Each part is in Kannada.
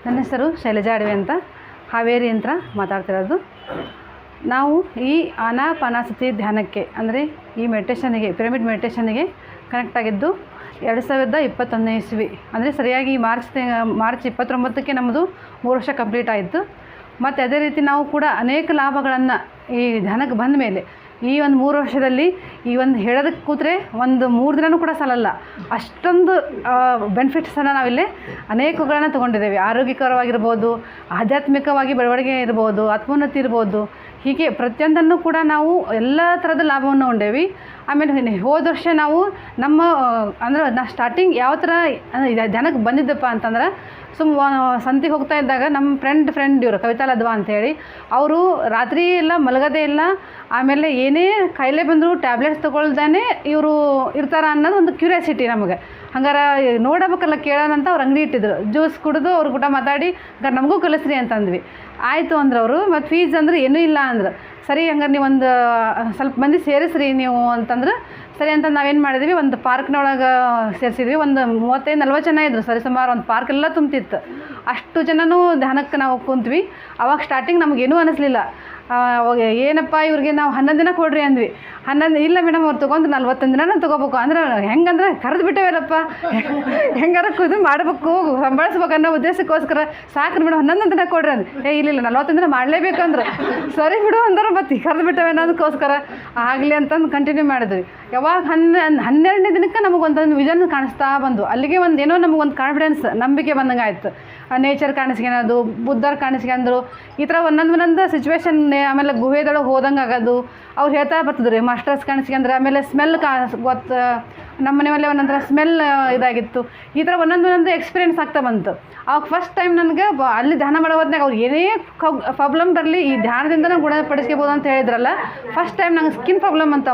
ನನ್ನ ಹೆಸರು ಶೈಲಜಾ ಅಡವಿ ಅಂತ, ಹಾವೇರಿ ಅಂತ ಮಾತಾಡ್ತಿರೋದು. ನಾವು ಈ ಆನಾಪಾನಸತಿ ಧ್ಯಾನಕ್ಕೆ ಅಂದರೆ ಈ ಮೆಡಿಟೇಷನ್ಗೆ, ಪಿರಮಿಡ್ ಮೆಡಿಟೇಷನ್ಗೆ ಕನೆಕ್ಟ್ ಆಗಿದ್ದು 2021ನೇ ಇಸ್ವಿ. ಅಂದರೆ ಸರಿಯಾಗಿ ಮಾರ್ಚ್ 29ಕ್ಕೆ ನಮ್ಮದು 3 ವರ್ಷ ಕಂಪ್ಲೀಟ್ ಆಯಿತು. ಮತ್ತು ಅದೇ ರೀತಿ ನಾವು ಕೂಡ ಅನೇಕ ಲಾಭಗಳನ್ನು ಈ ಧ್ಯಾನಕ್ಕೆ ಬಂದ ಮೇಲೆ ಈ ಒಂದು 3 ವರ್ಷದಲ್ಲಿ ಈ ಒಂದು ಹೇಳೋದಕ್ಕೆ ಕೂತ್ರೆ ಒಂದು 3 ದಿನವೂ ಕೂಡ ಸಾಲಲ್ಲ, ಅಷ್ಟೊಂದು ಬೆನಿಫಿಟ್ಸನ್ನು ನಾವಿಲ್ಲಿ ಅನೇಕಗಳನ್ನು ತೊಗೊಂಡಿದ್ದೇವೆ. ಆರೋಗ್ಯಕರವಾಗಿರ್ಬೋದು, ಆಧ್ಯಾತ್ಮಿಕವಾಗಿ ಬೆಳವಣಿಗೆ ಇರ್ಬೋದು, ಆತ್ಮೋನ್ನತಿ ಇರ್ಬೋದು, ಹೀಗೆ ಪ್ರತಿಯೊಂದನ್ನು ಕೂಡ ನಾವು ಎಲ್ಲ ಥರದ ಲಾಭವನ್ನು ಉಂಡೇವಿ. ಆಮೇಲೆ ಹೋದ ವರ್ಷ ನಾವು ನಮ್ಮ ಅಂದ್ರೆ ಸ್ಟಾರ್ಟಿಂಗ್ ಯಾವ ಥರ ಧ್ಯಾನಕ್ಕೆ ಬಂದಿದ್ದಪ್ಪ ಅಂತಂದ್ರೆ, ಸಂತಿಗೆ ಹೋಗ್ತಾ ಇದ್ದಾಗ ನಮ್ಮ ಫ್ರೆಂಡ್ ಇವರು ಕವಿತಾ ಲದ್ವಾ ಅಂಥೇಳಿ, ಅವರು ರಾತ್ರಿ ಎಲ್ಲ ಮಲಗೋದೇ ಇಲ್ಲ. ಆಮೇಲೆ ಏನೇ ಕಾಯಿಲೆ ಬಂದರೂ ಟ್ಯಾಬ್ಲೆಟ್ಸ್ ತೊಗೊಳ್ದೇ ಇವರು ಇರ್ತಾರ ಅನ್ನೋದು ಒಂದು ಕ್ಯೂರಿಯಾಸಿಟಿ ನಮಗೆ. ಹಂಗಾರೆ ನೋಡಬೇಕಲ್ಲ, ಕೇಳೋಣ ಅಂತ ಅವ್ರು ಅಂಗಡಿ ಇಟ್ಟಿದ್ರು. ಜ್ಯೂಸ್ ಕುಡಿದು ಅವ್ರ ಕೂಡ ಮಾತಾಡಿ ಹಂಗಾರೆ ನಮಗೂ ಕಲಿಸ್ರಿ ಅಂತಂದ್ವಿ. ಆಯಿತು ಅಂದ್ರೆ ಅವರು. ಮತ್ತು ಫೀಸ್ ಅಂದ್ರೆ ಏನೂ ಇಲ್ಲ ಅಂದ್ರೆ, ಸರಿ ಹಂಗಾರೆ ನೀವು ಒಂದು ಸ್ವಲ್ಪ ಮಂದಿ ಸೇರಿಸ್ರಿ ನೀವು ಅಂತಂದ್ರೆ ಸರಿ ಅಂತ ನಾವೇನು ಮಾಡಿದ್ವಿ, ಒಂದು ಪಾರ್ಕ್ನೊಳಗೆ ಸೇರಿಸಿದ್ವಿ. ಒಂದು 35-40 ಜನ ಇದ್ದರು ಸರಿ ಸುಮಾರು. ಒಂದು ಪಾರ್ಕ್ ಎಲ್ಲ ತುಂಬ್ತಿತ್ತು. ಅಷ್ಟು ಜನನೂ ಧ್ಯಾನಕ್ಕೆ ನಾವು ಕುಂತ್ವಿ. ಅವಾಗ ಸ್ಟಾರ್ಟಿಂಗ್ ನಮಗೇನೂ ಅನ್ನಿಸ್ಲಿಲ್ಲ. ಅವಾಗ ಏನಪ್ಪ ಇವ್ರಿಗೆ ನಾವು 11 ದಿನ ಕೊಡ್ರಿ ಅಂದ್ವಿ. 11 ಇಲ್ಲ ಮೇಡಮ್ ಅವ್ರು ತೊಗೊಂಡು 41 ದಿನ ತೊಗೋಬೇಕು ಅಂದ್ರೆ ಹೆಂಗಂದ್ರೆ ಕರೆದು ಬಿಟ್ಟೇವಲ್ಲಪ್ಪ, ಹೆಂಗಾರ ಇದು ಮಾಡಬೇಕು, ಸಂಭಾಳಿಸ್ಬೇಕು ಅನ್ನೋ ಉದ್ದೇಶಕ್ಕೋಸ್ಕರ ಸಾಕ್ರಿ ಮೇಡಮ್ 11 ದಿನ ಕೊಡ್ರಿ ಅಂದ್ವಿ. ಇಲ್ಲ 41 ದಿನ ಮಾಡಲೇಬೇಕಂದ್ರೆ ಸರಿ ಬಿಡು ಅಂದ್ರೆ ಮತ್ತೆ ಕರೆದು ಬಿಟ್ಟೇವೆ ಅನ್ನೋದಕ್ಕೋಸ್ಕರ ಆಗಲಿ ಅಂತಂದು ಕಂಟಿನ್ಯೂ ಮಾಡಿದ್ವಿ. ಯಾವಾಗ 12ನೇ ದಿನಕ್ಕೆ ನಮಗೊಂದೊಂದು ವಿಷನ್ ಕಾಣಿಸ್ತಾ ಬಂದು, ಅಲ್ಲಿಗೆ ಒಂದು ಏನೋ ನಮಗೊಂದು ಕಾನ್ಫಿಡೆನ್ಸ್, ನಂಬಿಕೆ ಬಂದಂಗೆ ಆಯಿತು. ನೇಚರ್ ಕಾಣಿಸ್ಕೊಳೋದು, ಬುದ್ಧರು ಕಾಣಿಸ್ಕೊಂಡ್ರು, ಈ ಥರ ಒಂದೊಂದು ಸಿಚುವೇಶನ್. ಆಮೇಲೆ ಗುಹೆದೊಳಗೆ ಹೋದಂಗೆ ಆಗೋದು, ಅವ್ರು ಹೇಳ್ತಾ ಬರ್ತಿದ್ರು ಮಾಸ್ಟರ್ಸ್ ಕಾಣಿಸ್ಕೊಂಡ್ರೆ. ಆಮೇಲೆ ಸ್ಮೆಲ್ ಗೊತ್ತು, ನಮ್ಮ ಮನೆಯಲ್ಲೇ ಒಂದೊಂಥರ ಸ್ಮೆಲ್ ಇದಾಗಿತ್ತು. ಈ ಥರ ಒಂದೊಂದು ಎಕ್ಸ್ಪೀರಿಯೆನ್ಸ್ ಆಗ್ತಾ ಬಂತು. ಅವಾಗ ಫಸ್ಟ್ ಟೈಮ್ ನನಗೆ ಅಲ್ಲಿ ಧ್ಯಾನ ಮಾಡೋ ಹೊತ್ನಾಗ ಅವ್ರು ಏನೇ ಪ್ರಾಬ್ಲಮ್ ಬರಲಿ ಈ ಧ್ಯಾನದಿಂದನೇ ಗುಣಪಡಿಸ್ಕೋಬೋದು ಅಂತ ಹೇಳಿದ್ರಲ್ಲ. ಫಸ್ಟ್ ಟೈಮ್ ನಂಗೆ ಸ್ಕಿನ್ ಪ್ರಾಬ್ಲಮ್ ಅಂತ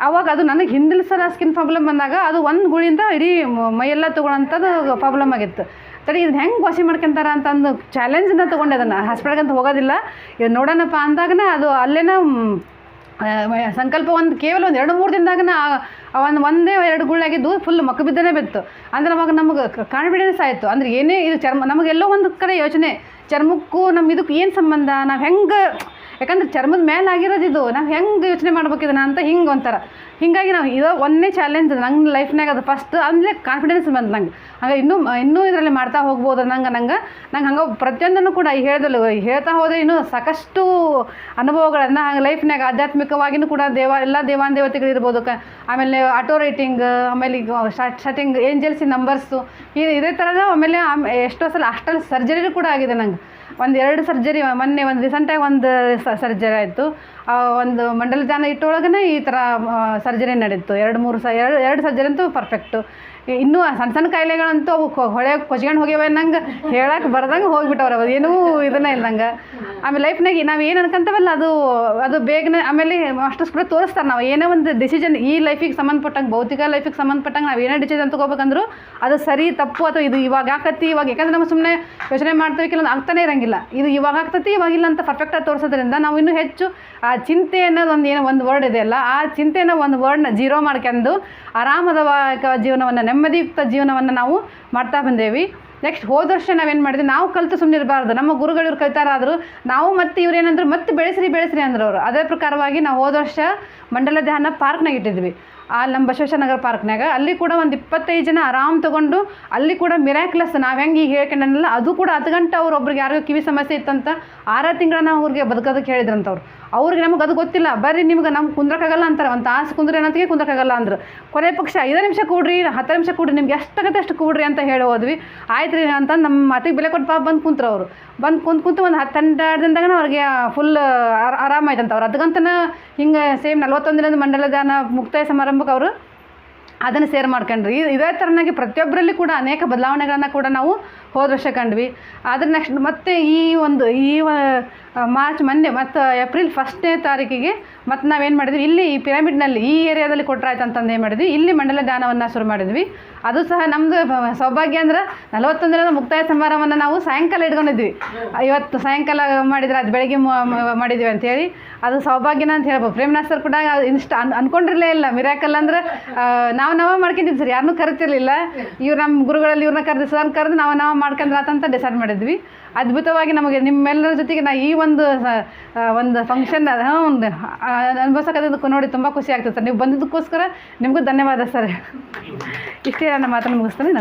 ಅವಾಗ ಅದು ನನಗೆ ಹಿಂದಿನ ಸಲ ಸ್ಕಿನ್ ಪ್ರಾಬ್ಲಮ್ ಬಂದಾಗ ಅದು ಒಂದು ಗುಳಿಯಿಂದ ಇಡೀ ಮೈಯೆಲ್ಲ ತೊಗೊಳ್ಳೋಂಥದ್ದು ಪ್ರಾಬ್ಲಮ್ ಆಗಿತ್ತು. ತಡಿ ಇದು ಹೆಂಗೆ ವಾಸಿ ಮಾಡ್ಕೊಂತಾರ ಅಂತಂದು ಚಾಲೆಂಜಿಂದ ತೊಗೊಂಡೆ. ಅದನ್ನು ಹಾಸ್ಪಿಟಲ್ಗೆ ಅಂತ ಹೋಗೋದಿಲ್ಲ, ಇದು ನೋಡೋಣಪ್ಪ ಅಂದಾಗನೇ ಅದು ಅಲ್ಲೇನ ಸಂಕಲ್ಪ ಕೇವಲ ಒಂದು 2-3 ದಿನದಾಗ ಒಂದೇ 2 ಗುಳ್ಳಾಗಿದ್ದು ಫುಲ್ ಮಕ್ಕ ಬಿದ್ದನೇ ಬಿತ್ತು. ಅಂದ್ರೆ ಅವಾಗ ನಮಗೆ ಕಾನ್ಫಿಡೆನ್ಸ್ ಆಯಿತು. ಅಂದರೆ ಏನೇ ಇದು ಚರ್ಮ, ನಮಗೆಲ್ಲೋ ಒಂದು ಕಡೆ ಯೋಚನೆ, ಚರ್ಮಕ್ಕೂ ನಮ್ಮ ಇದಕ್ಕೆ ಏನು ಸಂಬಂಧ, ನಾವು ಹೆಂಗೆ, ಯಾಕಂದ್ರೆ ಚರ್ಮದ ಮೇಲೆ ಆಗಿರೋದು ಇದು, ನಾವು ಹೆಂಗೆ ಯೋಚನೆ ಮಾಡ್ಬೇಕಿದನ್ನ ಅಂತ ಹಿಂಗೆ ಒಂಥರ. ಹೀಗಾಗಿ ನಾವು ಇದು ಒಂದೇ ಚಾಲೆಂಜ್ ನಂಗೆ ಲೈಫ್ನಾಗ. ಅದು ಫಸ್ಟ್ ಅಂದರೆ ಕಾನ್ಫಿಡೆನ್ಸ್ ಬಂತು ನಂಗೆ. ಹಾಗೆ ಇನ್ನೂ ಇದರಲ್ಲಿ ಮಾಡ್ತಾ ಹೋಗ್ಬೋದು ನಂಗೆ ಹಂಗೆ ಪ್ರತಿಯೊಂದನ್ನು ಕೂಡ ಹೇಳ್ತಾ ಹೋದರೆ ಇನ್ನೂ ಸಾಕಷ್ಟು ಅನುಭವಗಳನ್ನು ಹಂಗೆ ಲೈಫ್ನಾಗ ಆಧ್ಯಾತ್ಮಿಕವಾಗಿಯೂ ಕೂಡ ಎಲ್ಲ ದೇವಾನ್ ದೇವತೆಗಳಿರ್ಬೋದು. ಆಮೇಲೆ ಆಟೋ ರೈಟಿಂಗ್, ಆಮೇಲೆ ಈಗ ಸ್ಟಾರ್ಟಿಂಗ್ ಏಂಜಲ್ಸಿನ ನಂಬರ್ಸು, ಇದೇ ಥರದ. ಆಮೇಲೆ ಎಷ್ಟೋ ಸಲ ಅಷ್ಟಲ್ ಸರ್ಜರಿನೂ ಕೂಡ ಆಗಿದೆ ನಂಗೆ. 1-2 ಸರ್ಜರಿ, ಮೊನ್ನೆ ಒಂದು ರೀಸೆಂಟಾಗಿ ಒಂದು ಸರ್ಜರಿ ಆಯಿತು. ಒಂದು ಮಂಡಲ ಧ್ಯಾನ ಇಟ್ಟೊಳಗೇ ಈ ಥರ ಸರ್ಜರಿ ನಡೀತು. 2 ಸರ್ಜರಿ ಅಂತೂ ಪರ್ಫೆಕ್ಟು. ಇನ್ನೂ ಸಣ್ಣ ಕಾಯಿಲೆಗಳಂತೂ ಅವು ಕೊಚ್ಕೊಂಡು ಹೋಗ್ಯಾವ ನಂಗೆ ಹೇಳಕ್ಕೆ ಬರ್ದಂಗೆ ಹೋಗಿಬಿಟ್ಟವ್ರು. ಅದು ಏನೂ ಇದನ್ನ ಇಲ್ಲ ನಂಗೆ. ಆಮೇಲೆ ಲೈಫ್ನಾಗ ನಾವು ಏನು ಅನ್ಕೊಂತವಲ್ಲ ಅದು ಬೇಗನೆ ಆಮೇಲೆ ಅಷ್ಟು ಕೂಡ ತೋರಿಸ್ತಾರೆ. ನಾವು ಏನೇ ಒಂದು ಡಿಸಿಷನ್ ಈ ಲೈಫಿಗೆ ಸಂಬಂಧಪಟ್ಟಂಗೆ, ಭೌತಿಕ ಲೈಫಿಗೆ ಸಂಬಂಧಪಟ್ಟಂಗೆ ನಾವು ಏನೇ ಡಿಸಿಷನ್ ತೊಗೋಬೇಕಂದ್ರೂ ಅದು ಸರಿ ತಪ್ಪು ಅಥವಾ ಇದು ಇವಾಗ ಆಕತ್ತಿ ಇವಾಗ, ಯಾಕಂದ್ರೆ ನಾವು ಸುಮ್ಮನೆ ಯೋಚನೆ ಮಾಡ್ತೀವಿ, ಕೆಲವೊಂದು ಆಗ್ತಾನೆ ಇರೋಂಗಿಲ್ಲ. ಇದು ಇವಾಗ ಆಗ್ತತಿ ಇವಾಗಿಲ್ಲ ಅಂತ ಪರ್ಫೆಕ್ಟಾಗಿ ತೋರಿಸೋದ್ರಿಂದ ನಾವು ಇನ್ನೂ ಹೆಚ್ಚು ಆ ಚಿಂತೆ ಅನ್ನೋದು ಒಂದು ವರ್ಡ್ ಇದೆಯಲ್ಲ, ಆ ಚಿಂತೆನ ಒಂದು ವರ್ಡ್ನ 0 ಮಾಡ್ಕೊಂಡು ಆರಾಮದ ಜೀವನವನ್ನು, ನೆಮ್ಮದಿಯುಕ್ತ ಜೀವನವನ್ನು ನಾವು ಮಾಡ್ತಾ ಬಂದೇವಿ. ನೆಕ್ಸ್ಟ್ ಹೋದ ವರ್ಷ ನಾವೇನು ಮಾಡಿದ್ವಿ, ನಾವು ಕಲಿತು ಸುಮ್ಮನೆ ಇರಬಾರ್ದು. ನಮ್ಮ ಗುರುಗಳು ಇವ್ರು ಕಲಿತಾರಾದರು, ನಾವು ಮತ್ತೆ ಇವ್ರು ಏನಂದ್ರು ಮತ್ತೆ ಬೆಳೆಸ್ರಿ ಅಂದ್ರು ಅವರು. ಅದೇ ಪ್ರಕಾರವಾಗಿ ನಾವು ಹೋದ ವರ್ಷ ಮಂಡಲ ಧ್ಯಾನ ಪಾರ್ಕ್ನಾಗ ಇಟ್ಟಿದ್ವಿ. ಅಲ್ಲಿ ನಮ್ಮ ಬಸವೇಶ್ವರ ನಗರ ಪಾರ್ಕ್ನಾಗ. ಅಲ್ಲಿ ಕೂಡ ಒಂದು 25 ಜನ ಆರಾಮ್ ತೊಗೊಂಡು, ಅಲ್ಲಿ ಕೂಡ ಮಿರಾಕ್ಲಸ್ ನಾವು ಹೆಂಗೆ ಈಗ ಹೇಳ್ಕೊಂಡಲ್ಲ, ಅದು ಕೂಡ 10 ಗಂಟೆ ಒಬ್ರಿಗೆ ಯಾರಿಗೂ ಕಿವಿ ಸಮಸ್ಯೆ ಇತ್ತಂತ 6 ತಿಂಗಳನ್ನ ಅವ್ರಿಗೆ ಬದುಕೋದಕ್ಕೆ ಹೇಳಿದ್ರಂತವ್ರು. ಅವ್ರಿಗೆ ನಮಗೆ ಅದು ಗೊತ್ತಿಲ್ಲ, ಬರ್ರಿ ನಿಮ್ಗೆ ನಮ್ಗೆ ಕುಂದ್ರಕ್ಕಾಗಲ್ಲ ಅಂತಾರೆ. ಒಂದು ತಾಸು ಕುಂದ್ರೆ ಏನಂತಿಗೆ ಕುಂದ್ರಕ್ಕಾಗಲ್ಲ ಅಂದರು. ಕೊನೆ ಪಕ್ಷ 5 ನಿಮಿಷ ಕೂಡ್ರಿ, 10 ನಿಮಿಷ ಕೂಡ್ರಿ, ನಿಮ್ಗೆ ಎಷ್ಟಾಗತ್ತೆ ಅಷ್ಟು ಕೂಡ್ರಿ ಅಂತ ಹೇಳಿ ಹೋದ್ವಿ. ಆಯ್ತು ರೀ ಅಂತ ನಮ್ಮ ಮಾತಿಗೆ ಬೆಲೆ ಕೊಟ್ಟು ಬಂದು ಕುಂತ್ರು ಅವರು. ಕುಂತು ಒಂದು 10-12 ದಿನದಾಗ ಅವ್ರಿಗೆ ಫುಲ್ ಆರಾಮಾಯ್ತಂತ. ಅವ್ರು 10 ಗಂಟೆನ ಹಿಂಗೆ ಸೇಮ್ 41 ದಿನದ ಮಂಡಲ ಧ್ಯಾನ ಮುಕ್ತಾಯ ಸಮಾರಂಭಕ್ಕೆ ಅವರು ಅದನ್ನು ಸೇರ್ ಮಾಡ್ಕೊಂಡ್ರಿ. ಇದೇ ಥರನಾಗಿ ಪ್ರತಿಯೊಬ್ಬರಲ್ಲಿ ಕೂಡ ಅನೇಕ ಬದಲಾವಣೆಗಳನ್ನು ಕೂಡ ನಾವು ಹೋದ ವರ್ಷ ಕಂಡ್ವಿ. ಆದರೆ ನೆಕ್ಸ್ಟ್ ಮತ್ತೆ ಈ ಮಾರ್ಚ್ ಮೊನ್ನೆ ಮತ್ತು ಏಪ್ರಿಲ್ 1ನೇ ತಾರೀಕಿಗೆ ಮತ್ತು ನಾವೇನು ಮಾಡಿದ್ವಿ, ಇಲ್ಲಿ ಈ ಪಿರಮಿಡ್ನಲ್ಲಿ ಈ ಏರಿಯಾದಲ್ಲಿ ಕೊಟ್ಟರಾಯ್ತು ಅಂತಂದು ಏನು ಮಾಡಿದ್ವಿ, ಇಲ್ಲಿ ಮಂಡಲ ಧ್ಯಾನವನ್ನು ಶುರು ಮಾಡಿದ್ವಿ. ಅದು ಸಹ ನಮ್ಮದು ಸೌಭಾಗ್ಯ ಅಂದ್ರೆ 41 ದಿನದ ಮುಕ್ತಾಯ ಸಮಾರಂಭವನ್ನು ನಾವು ಸಾಯಂಕಾಲ ಇಟ್ಕೊಂಡಿದ್ವಿ. ಇವತ್ತು ಸಾಯಂಕಾಲ ಮಾಡಿದ್ರೆ ಅದು ಬೆಳಗ್ಗೆ ಮಾಡಿದ್ವಿ ಅಂಥೇಳಿ ಅದು ಸೌಭಾಗ್ಯನ ಅಂತ ಹೇಳ್ಬೋದು. ಪ್ರೇಮನಾಥ್ ಸರ್ ಕೂಡ ಅನ್ಕೊಂಡಿರಲೇ ಇಲ್ಲ. ಮಿರಾಕಲ್ ಅಂದ್ರೆ ನಾವು ಮಾಡ್ಕೊಂಡಿದ್ವಿ ಸರ್, ಯಾರನ್ನೂ ಕರಿತಿರ್ಲಿಲ್ಲ. ಇವ್ರು ನಮ್ಮ ಗುರುಗಳಲ್ಲಿ ಇವ್ರನ್ನ ಕರೆದು ಸರ್ನ ಕರೆದು ನಾವು ಮಾಡ್ಕೊಂಡ್ರಾತಂತ ಡಿಸೈಡ್ ಮಾಡಿದ್ವಿ. ಅದ್ಭುತವಾಗಿ ನಮಗೆ ನಿಮ್ಮೆಲ್ಲರ ಜೊತೆಗೆ ಈ ಒಂದು ಫಂಕ್ಷನ್ ಅನುಭವಿಸೋಕೆ ನೋಡಿ ತುಂಬ ಖುಷಿ ಆಗ್ತದೆ ಸರ್. ನೀವು ಬಂದಿದ್ದಕ್ಕೋಸ್ಕರ ನಿಮಗೂ ಧನ್ಯವಾದ ಸರ್. ಇಷ್ಟೇ ನನ್ನ ಮಾತನ್ನು ಮುಗಿಸ್ತೀನಿ.